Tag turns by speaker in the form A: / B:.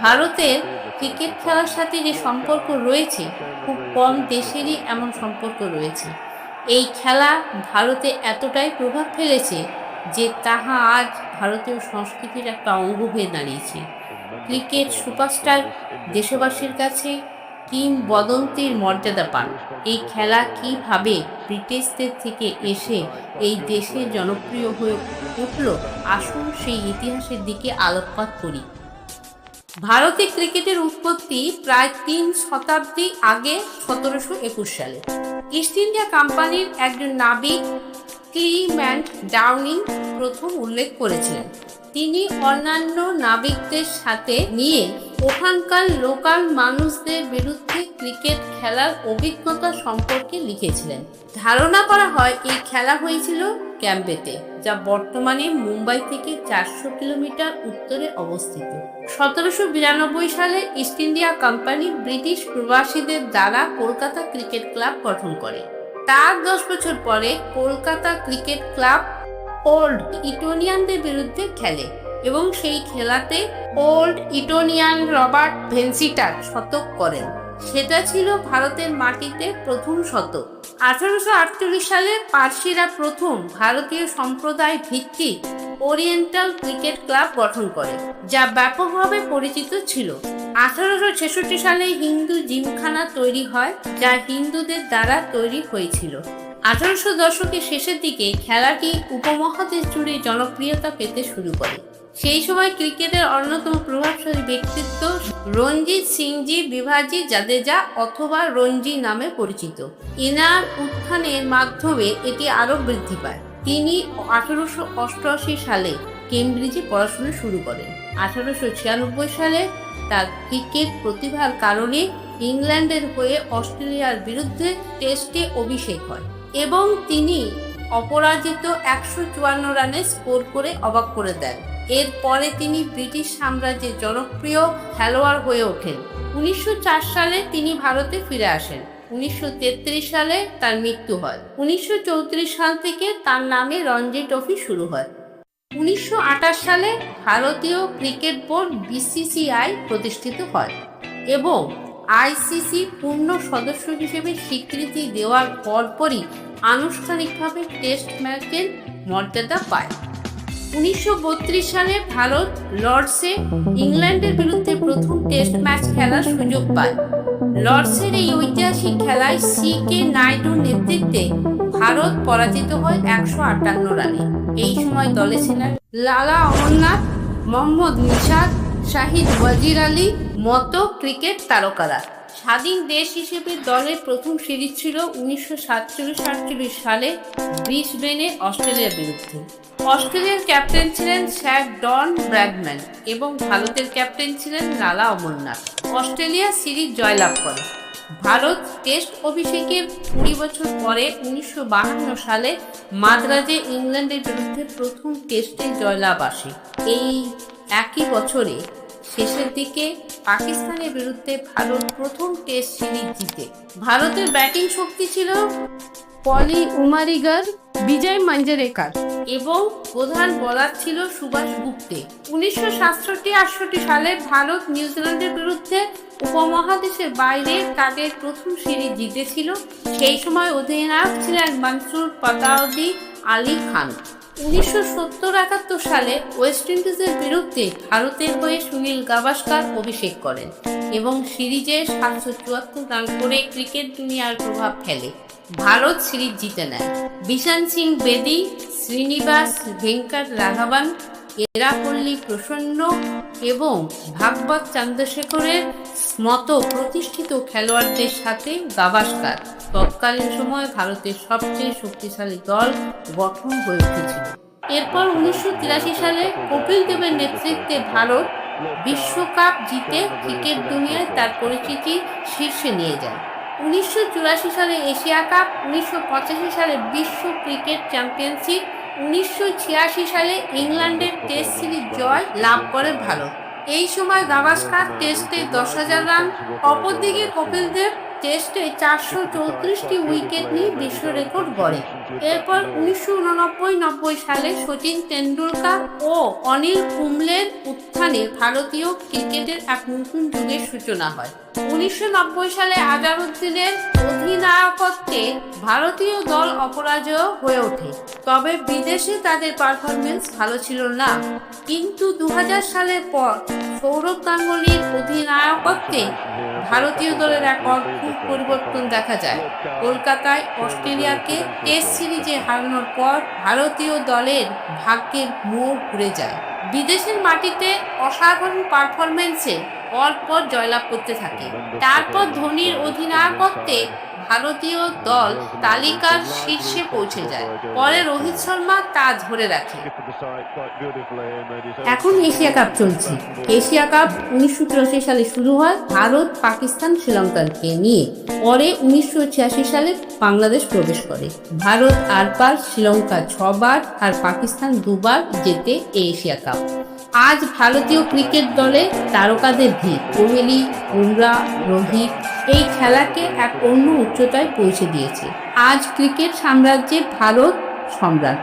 A: ভারতের ক্রিকেট খেলার সাথে যে সম্পর্ক রয়েছে, খুব কম দেশেরই এমন সম্পর্ক রয়েছে। এই খেলা ভারতে এতটাই প্রভাব ফেলেছে যে তাহা আজ ভারতীয় সংস্কৃতির একটা অঙ্গ হয়ে দাঁড়িয়েছে। ক্রিকেট সুপারস্টার দেশবাসীর কাছে কিংবদন্তির মর্যাদা পান। এই খেলা কিভাবে ব্রিটিশদের থেকে এসে এই দেশে জনপ্রিয় হয়ে উঠল, আসুন সেই ইতিহাসের দিকে আলোকপাত করি। ভারতে ক্রিকেটের উৎপত্তি প্রায় 3 শতাব্দী আগে 1721 সালে ইস্ট ইন্ডিয়া কোম্পানির একজন নাবিক ক্লিমেন্ট ডাউনিং প্রথম উল্লেখ করেছিলেন। তিনি অন্যান্য নাবিকদের সাথে নিয়ে ওখানকার লোকাল মানুষদের বিরুদ্ধে ক্রিকেট খেলার অভিজ্ঞতা সম্পর্কে লিখেছিলেন। ধারণা করা হয় এই খেলা হয়েছিল ক্যাম্পবেতে, যা বর্তমানে মুম্বাই থেকে 400 কিলোমিটার উত্তরে অবস্থিত। 1792 সালে ইস্ট ইন্ডিয়া কোম্পানি ব্রিটিশ প্রবাসীদের দ্বারা কলকাতা ক্রিকেট ক্লাব গঠন করে। তার 10 বছর পরে কলকাতা ক্রিকেট ক্লাব ওল্ড ইটনিয়ানদের বিরুদ্ধে খেলে এবং সেই খেলাতে ওল্ড ইটনিয়ান রবার্ট ভেন্সিটার শতক করেন। সেটা ছিল ভারতের মাটিতে প্রথম শতক। 1848 সালে পার্সিরা প্রথম ভারতীয় সম্প্রদায় ভিত্তিক ওরিয়েন্টাল ক্রিকেট ক্লাব গঠন করে, যা ব্যাপকভাবে পরিচিত ছিল। 1866 সালে হিন্দু জিমখানা তৈরি হয়, যা হিন্দুদের দ্বারা তৈরি হয়েছিল। 1800 দশকের শেষের দিকে খেলাটি উপমহাদেশ জুড়ে জনপ্রিয়তা পেতে শুরু করে। সেই সময় ক্রিকেটের অন্যতম প্রভাবশালী ব্যক্তিত্ব রঞ্জিত সিংজি বিভাজি জাদেজা অথবা রঞ্জি নামে পরিচিত। এনার উত্থানের মাধ্যমে এটি আরও বৃদ্ধি পায়। তিনি 1888 সালে কেমব্রিজে পড়াশোনা শুরু করেন। 1896 সালে তার ক্রিকেট প্রতিভার কারণে ইংল্যান্ডের হয়ে অস্ট্রেলিয়ার বিরুদ্ধে টেস্টে অভিষেক হয় এবং তিনি অপরাজিত 154 রানে স্কোর করে অবাক করে দেন। এরপরে তিনি ব্রিটিশ সাম্রাজ্যের জনপ্রিয় খেলোয়াড় হয়ে ওঠেন। 1904 সালে তিনি ভারতে ফিরে আসেন। 1933 সালে তার মৃত্যু হয়। 1934 সাল থেকে তার নামে রঞ্জি ট্রফি শুরু হয়। 1928 সালে ভারতীয় ক্রিকেট বোর্ড বিসিসিআই প্রতিষ্ঠিত হয় এবং আইসিসি পূর্ণ সদস্য হিসেবে স্বীকৃতি দেওয়ার পরপরই আনুষ্ঠানিকভাবে টেস্ট ম্যাচের মর্যাদা পায়। 1932 সালে ভারত লর্ডসে ইংল্যান্ডের বিরুদ্ধে প্রথম টেস্ট ম্যাচ খেলার সুযোগ পায়। লর্ডসের এই ঐতিহাসিক খেলায় সি.কে. নাইডুর নেতৃত্বে ভারত পরাজিত হয় 158 রানে। এই সময় দলে ছিলেন লালা অমরনাথ, মোহাম্মদ নিশাদ, শাহিদ ওয়াজির আলী মতো ক্রিকেট তারকারা। স্বাধীন দেশ হিসেবে দলের প্রথম সিরিজ ছিল 1947-48 সালে ব্রিসবেনে অস্ট্রেলিয়ার বিরুদ্ধে। অস্ট্রেলিয়ার ক্যাপ্টেন ছিলেন স্যার ডন ব্র্যাডম্যান এবং ভারতের ক্যাপ্টেন ছিলেন লালা অমরনাথ। অস্ট্রেলিয়া সিরিজ জয়লাভ করে। ভারত টেস্ট অভিষেকের 20 বছর পরে 1952 সালে মাদ্রাজে ইংল্যান্ডের বিরুদ্ধে প্রথম টেস্টে জয়লাভ আসে। এই একই বছরে শেষের দিকে পাকিস্তানের বিরুদ্ধে ভারত প্রথম টেস্ট সিরিজ জিতে। ভারতের ব্যাটিং শক্তি ছিল পলি উমারিগার, বিজয় মাঞ্জরেকার এবং প্রধান বোলার ছিল সুভাষ গুপ্তে। 1967-68 সালে ভারত নিউজিল্যান্ডের বিরুদ্ধে উপমহাদেশের বাইরে তাদের প্রথম সিরিজ জিতেছিল। সেই সময় অধিনায়ক ছিলেন মনসুর পাতাউদ্দি আলী খান। 1970-71 সালে ওয়েস্ট ইন্ডিজের বিরুদ্ধে ভারতের হয়ে সুনীল গাভাস্কার অভিষেক করেন এবং সিরিজে 774 রান করে ক্রিকেট দুনিয়ার প্রভাব ফেলে। ভারত সিরিজ জিতে নেয়। বিশান সিং বেদি, শ্রীনিবাস ভেঙ্কট রাঘবন, এরাপল্লী প্রসন্ন এবং ভাগবত চন্দ্রশেখরের মতো প্রতিষ্ঠিত খেলোয়াড়দের সাথে গাভাস্কার তৎকালীন সময়ে ভারতের সবচেয়ে শক্তিশালী দল গঠন হয়ে উঠেছিল। এরপর 1983 সালে কপিল দেবের নেতৃত্বে ভারত বিশ্বকাপ জিতে ক্রিকেট দুনিয়ায় তার পরিচিতি শীর্ষে নিয়ে যায়। 1984 সালে এশিয়া কাপ, 1985 সালে বিশ্ব ক্রিকেট চ্যাম্পিয়নশিপ, 1986 সালে ইংল্যান্ডের টেস্ট সিরিজ জয় লাভ করে ভারত। এই সময় গাভাস্কার টেস্টে 10,000 রান, অপরদিকে কপিল দেব টেস্টে 434টি উইকেট নিয়ে বিশ্ব রেকর্ড গড়ে। এরপর 1989-90 সালে সচিন তেন্ডুলকর ও অনিল কুম্বলের উত্থানে ভারতীয় ক্রিকেটের এক নতুন যুগের সূচনা হয়। 1990 সালে আজহারউদ্দিনের অধিনায়কত্বে ভারতীয় দল অপরাজেয় হয়ে ওঠে, তবে বিদেশে তাদের পারফরমেন্স ভালো ছিল না। কিন্তু 2000 সালের পর সৌরভ গাঙ্গুলির অধিনায়কত্বে ভারতীয় দলের এক অদ্ভুত পরিবর্তন দেখা যায়। কলকাতায় অস্ট্রেলিয়াকে টেস্ট সিরিজে হারানোর পর ভারতীয় দলের ভাগ্যের মোড় ঘুরে যায়। বিদেশের মাটিতে অসাধারণ পারফরমেন্সে পরপর জয়লাভ করতে থাকে। তারপর ধোনির অধিনায়কত্বে ভারতীয় দল তালিকার শীর্ষে পৌঁছে যায়। পরে রোহিত শর্মা তা ধরে রাখে। এখন এশিয়া কাপ চলছে। এশিয়া কাপ 1984 সালে শুরু হয় ভারত, পাকিস্তান, শ্রীলঙ্কাকে নিয়ে। পরে 1986 সালে বাংলাদেশ প্রবেশ করে। ভারত 8 বার, শ্রীলঙ্কা 6 বার আর পাকিস্তান 2 বার জেতে এই এশিয়া কাপ। আজ ভারতীয় ক্রিকেট দলে তারকাদের ভিড়। কোহলি, বুমরাহ, রোহিত এই খেলাকে এক অন্য উচ্চতায় পৌঁছে দিয়েছে। আজ ক্রিকেট সাম্রাজ্যে ভারত সম্রাট।